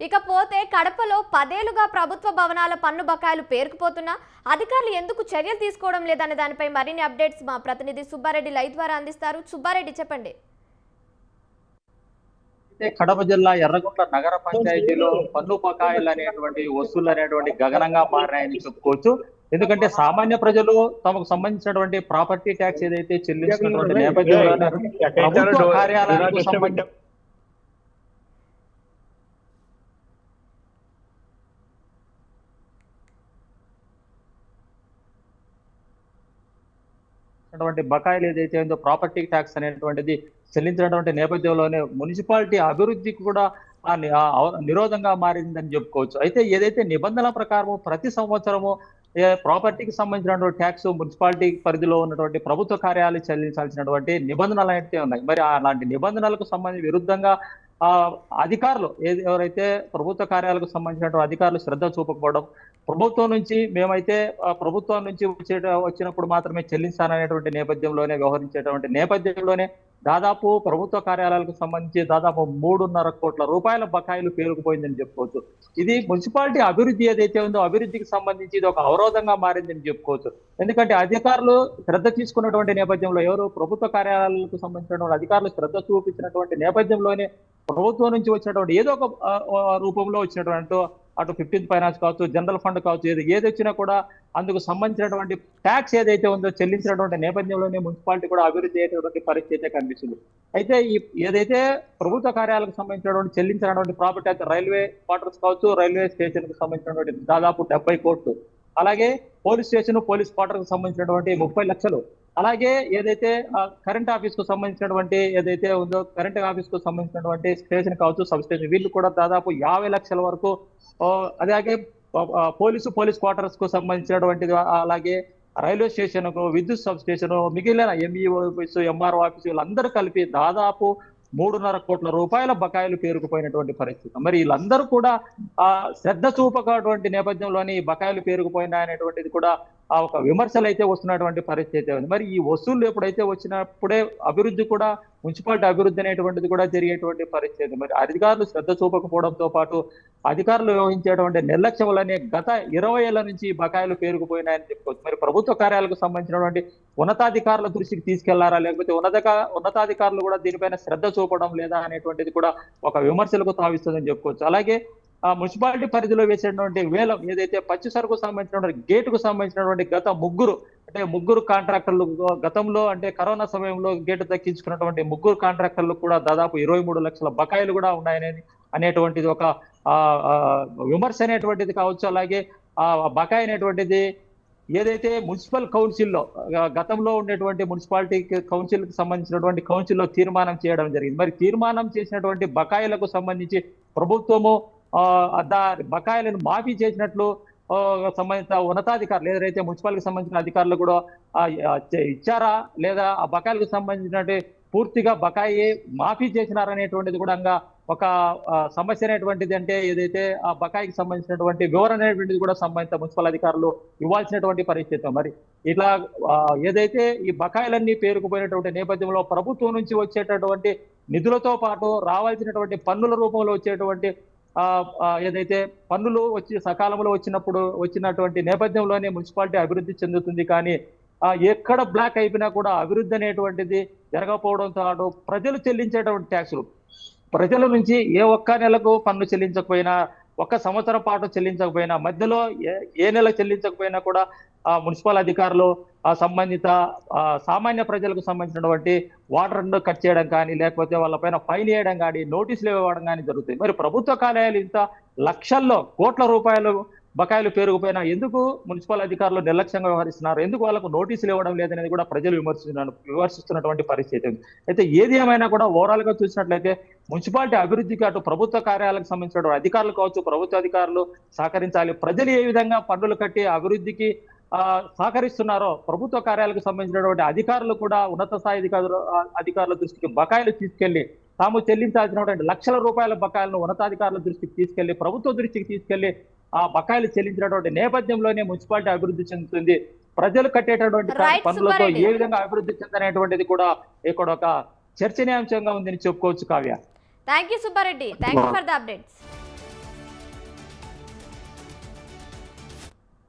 ఇకపోతే కడపలో 10 ఏళ్లుగా ప్రభుత్వ భవనాల పన్ను బకాయిలు పేరుకుపోతున్నా అధికారులు ఎందుకు చర్యలు తీసుకోవడం లేదనే దానిపై మరిన్ని అప్డేట్స్ మా ప్రతినిధి సుబ్బారెడ్డి లైవ్ ద్వారా అందిస్తారు. సుబ్బారెడ్డి చెప్పండి. కడప జిల్లా ఎర్రగుంట్ల నగర పంచాయతీలో పన్ను బకాయిలు అనేటువంటి వసూళ్లు అనేటువంటి గగనంగా మారాయని చెప్పుకోవచ్చు. ఎందుకంటే సామాన్య ప్రజలు తమకు సంబంధించినటువంటి ప్రాపర్టీ ట్యాక్స్ ఏదైతే చెల్లించినటువంటి నేపథ్యంలో ప్రభుత్వ కార్యాలయాలకు సంబంధించి బకాయిలు ఏదైతే ఉందో ప్రాపర్టీ ట్యాక్స్ అనేటువంటిది చెల్లించినటువంటి నేపథ్యంలోనే మున్సిపాలిటీ అభివృద్ధికి కూడా నిరోధంగా మారిందని చెప్పుకోవచ్చు. అయితే ఏదైతే నిబంధనల ప్రకారం ప్రతి సంవత్సరము ప్రాపర్టీకి సంబంధించినటువంటి ట్యాక్స్ మున్సిపాలిటీ పరిధిలో ఉన్నటువంటి ప్రభుత్వ కార్యాలయాలు చెల్లించాల్సినటువంటి నిబంధనలు అయితే ఉన్నాయి. మరి అలాంటి నిబంధనలకు సంబంధించి విరుద్ధంగా అధికారులు ఎవరైతే ప్రభుత్వ కార్యాలకు సంబంధించినటువంటి అధికారులు శ్రద్ధ చూపకపోవడం, ప్రభుత్వం నుంచి మేమైతే ప్రభుత్వం నుంచి వచ్చినప్పుడు మాత్రమే చెల్లిస్తాననేటువంటి నేపథ్యంలోనే వ్యవహరించేటువంటి నేపథ్యంలోనే దాదాపు ప్రభుత్వ కార్యాలయాలకు సంబంధించి దాదాపు 3.5 కోట్ల రూపాయల బకాయిలు పేరుకుపోయిందని చెప్పుకోవచ్చు. ఇది మున్సిపాలిటీ అభివృద్ధి ఏదైతే ఉందో అభివృద్ధికి సంబంధించి ఇది ఒక అవరోధంగా మారిందని చెప్పుకోవచ్చు. ఎందుకంటే అధికారులు శ్రద్ధ తీసుకున్నటువంటి నేపథ్యంలో ఎవరు ప్రభుత్వ కార్యాలయాలకు సంబంధించినటువంటి అధికారులు శ్రద్ధ చూపించినటువంటి నేపథ్యంలోనే ప్రభుత్వం నుంచి వచ్చినటువంటి ఏదో ఒక రూపంలో వచ్చినటువంటి అటు 15th ఫైనాన్స్ కావచ్చు, జనరల్ ఫండ్ కావచ్చు, ఏది వచ్చినా కూడా అందుకు సంబంధించినటువంటి ట్యాక్స్ ఏదైతే ఉందో చెల్లించినటువంటి నేపథ్యంలోనే మున్సిపాలిటీ కూడా అభివృద్ధి అయ్యేటువంటి పరిస్థితి కనిపిస్తుంది. అయితే ఏదైతే ప్రభుత్వ కార్యాలకు సంబంధించినటువంటి చెల్లించినటువంటి ప్రాపర్టీ అయితే రైల్వే క్వార్టర్స్ కావచ్చు, రైల్వే స్టేషన్ కు సంబంధించినటువంటి దాదాపు 70 కోట్లు, అలాగే పోలీస్ స్టేషన్ పోలీస్ క్వార్టర్ కు సంబంధించినటువంటి 30 లక్షలు, అలాగే ఏదైతే కరెంట్ ఆఫీస్ కు సంబంధించినటువంటి ఏదైతే ఉందో కరెంట్ ఆఫీస్ కు సంబంధించినటువంటి స్టేషన్ కావచ్చు, సబ్ స్టేషన్, వీళ్ళు కూడా దాదాపు 50 లక్షల వరకు, అలాగే పోలీస్ క్వార్టర్స్ కు సంబంధించినటువంటిది, అలాగే రైల్వే స్టేషన్ కు, విద్యుత్ సబ్ స్టేషన్, మిగిలిన ఎంఈఓ ఆఫీసు, ఎంఆర్ఓ ఆఫీసు, వీళ్ళందరూ కలిపి దాదాపు 3.5 కోట్ల రూపాయల బకాయిలు పేరుకుపోయినటువంటి పరిస్థితి. మరి వీళ్ళందరూ కూడా శ్రద్ధ చూపకటువంటి నేపథ్యంలోని బకాయిలు పేరుకుపోయినాయనేటువంటిది కూడా ఒక విమర్శలు అయితే వస్తున్నటువంటి పరిస్థితి ఉంది. మరి ఈ వసూళ్లు ఎప్పుడైతే వచ్చినప్పుడే అభివృద్ధి కూడా మున్సిపాలిటీ అభివృద్ధి అనేటువంటిది కూడా జరిగేటువంటి పరిస్థితి. మరి అధికారులు శ్రద్ధ చూపకపోవడంతో పాటు అధికారులు వ్యవహరించేటువంటి నిర్లక్ష్యం వల్లనే గత 20 ఏళ్ల నుంచి బకాయిలు పేరుకుపోయినాయని చెప్పుకోవచ్చు. మరి ప్రభుత్వ కార్యాలకు సంబంధించినటువంటి ఉన్నతాధికారుల దృష్టికి తీసుకెళ్లారా, లేకపోతే ఉన్నతాధికారులు కూడా దీనిపైన శ్రద్ధ చూపడం లేదా అనేటువంటిది కూడా ఒక విమర్శలకు తావిస్తుందని చెప్పుకోవచ్చు. అలాగే మున్సిపాలిటీ పరిధిలో వేసేటువంటి వేలం ఏదైతే పచ్చి సరుకు సంబంధించినటువంటి గేటుకు సంబంధించినటువంటి గత ముగ్గురు కాంట్రాక్టర్లు గతంలో అంటే కరోనా సమయంలో గేటు దక్కించుకున్నటువంటి ముగ్గురు కాంట్రాక్టర్లు కూడా దాదాపు 23 లక్షల బకాయిలు కూడా ఉన్నాయని అనేటువంటిది ఒక విమర్శ అనేటువంటిది కావచ్చు. అలాగే ఆ బకాయి అనేటువంటిది ఏదైతే మున్సిపల్ కౌన్సిల్లో గతంలో ఉండేటువంటి మున్సిపాలిటీ కౌన్సిల్ కి సంబంధించినటువంటి కౌన్సిల్లో తీర్మానం చేయడం జరిగింది. మరి తీర్మానం చేసినటువంటి బకాయిలకు సంబంధించి ప్రభుత్వము బకాయిలను మాఫీ చేసినట్లు సంబంధిత ఉన్నతాధికారులు ఏదైతే మున్సిపాలిటీకి సంబంధించిన అధికారులు కూడా ఇచ్చారా, లేదా ఆ బకాయిలకు సంబంధించినటువంటి పూర్తిగా బకాయి మాఫీ చేసినారనేటువంటిది కూడా ఒక సమస్య అనేటువంటిది, అంటే ఏదైతే ఆ బకాయికి సంబంధించినటువంటి వివరణ అనేటువంటిది కూడా సంబంధిత మున్సిపల్ అధికారులు ఇవ్వాల్సినటువంటి పరిస్థితి. మరి ఇట్లా ఏదైతే ఈ బకాయిలన్నీ పేరుకుపోయినటువంటి నేపథ్యంలో ప్రభుత్వం నుంచి వచ్చేటటువంటి నిధులతో పాటు రావాల్సినటువంటి పన్నుల రూపంలో వచ్చేటువంటి ఏదైతే పన్నులు వచ్చి సకాలంలో వచ్చినటువంటి నేపథ్యంలోనే మున్సిపాలిటీ అభివృద్ధి చెందుతుంది. కానీ ఎక్కడ బ్లాక్ అయిపోయినా కూడా అభివృద్ధి అనేటువంటిది జరగకపోవడంతో పాటు ప్రజలు చెల్లించేటువంటి ట్యాక్సులు, ప్రజల నుంచి ఏ ఒక్క నెలకు పన్ను చెల్లించకపోయినా, ఒక్క సంవత్సరం పాటు చెల్లించకపోయినా, మధ్యలో ఏ నెల చెల్లించకపోయినా కూడా మున్సిపల్ అధికారులు సంబంధిత సామాన్య ప్రజలకు సంబంధించినటువంటి వాటర్ కట్ చేయడం కానీ, లేకపోతే వాళ్ళపైన ఫైన్ వేయడం కానీ, నోటీసులు ఇవ్వడం కానీ జరుగుతాయి. మరి ప్రభుత్వ కార్యాలయాలు ఇంత లక్షల్లో కోట్ల రూపాయలు బకాయిలు పేరుకుపోయినా ఎందుకు మున్సిపల్ అధికారులు నిర్లక్ష్యంగా వ్యవహరిస్తున్నారు, ఎందుకు వాళ్ళకు నోటీసులు ఇవ్వడం లేదనేది కూడా ప్రజలు విమర్శిస్తున్నటువంటి పరిస్థితి ఉంది. అయితే ఏది ఏమైనా కూడా ఓవరాల్ గా చూసినట్లయితే మున్సిపాలిటీ అభివృద్ధికి అటు ప్రభుత్వ కార్యాలకు సంబంధించిన అధికారులు కావచ్చు, ప్రభుత్వ అధికారులు సహకరించాలి. ప్రజలు ఏ విధంగా పన్నులు కట్టి అభివృద్ధికి సహకరిస్తున్నారో ప్రభుత్వ కార్యాలకు సంబంధించినటువంటి అధికారులు కూడా ఉన్నత స్థాయి అధికారుల దృష్టికి బకాయిలు తీసుకెళ్లి తాము చెల్లించాల్సినటువంటి లక్షల రూపాయల బకాయిలను ఉన్నతాధికారుల దృష్టికి తీసుకెళ్లి ప్రభుత్వ దృష్టికి తీసుకెళ్లి ఆ బకాయిలు చెల్లించినటువంటి నేపథ్యంలోనే మున్సిపాలిటీ అభివృద్ధి చెందుతుంది. ప్రజలు కట్టేటటువంటి పనులతో ఏ విధంగా అభివృద్ధి చెందనేటువంటిది కూడా ఇక్కడ ఒక చర్చనీయాంశంగా ఉందని చెప్పుకోవచ్చు. Kavya, thank you Subbareddy, thank you for the updates.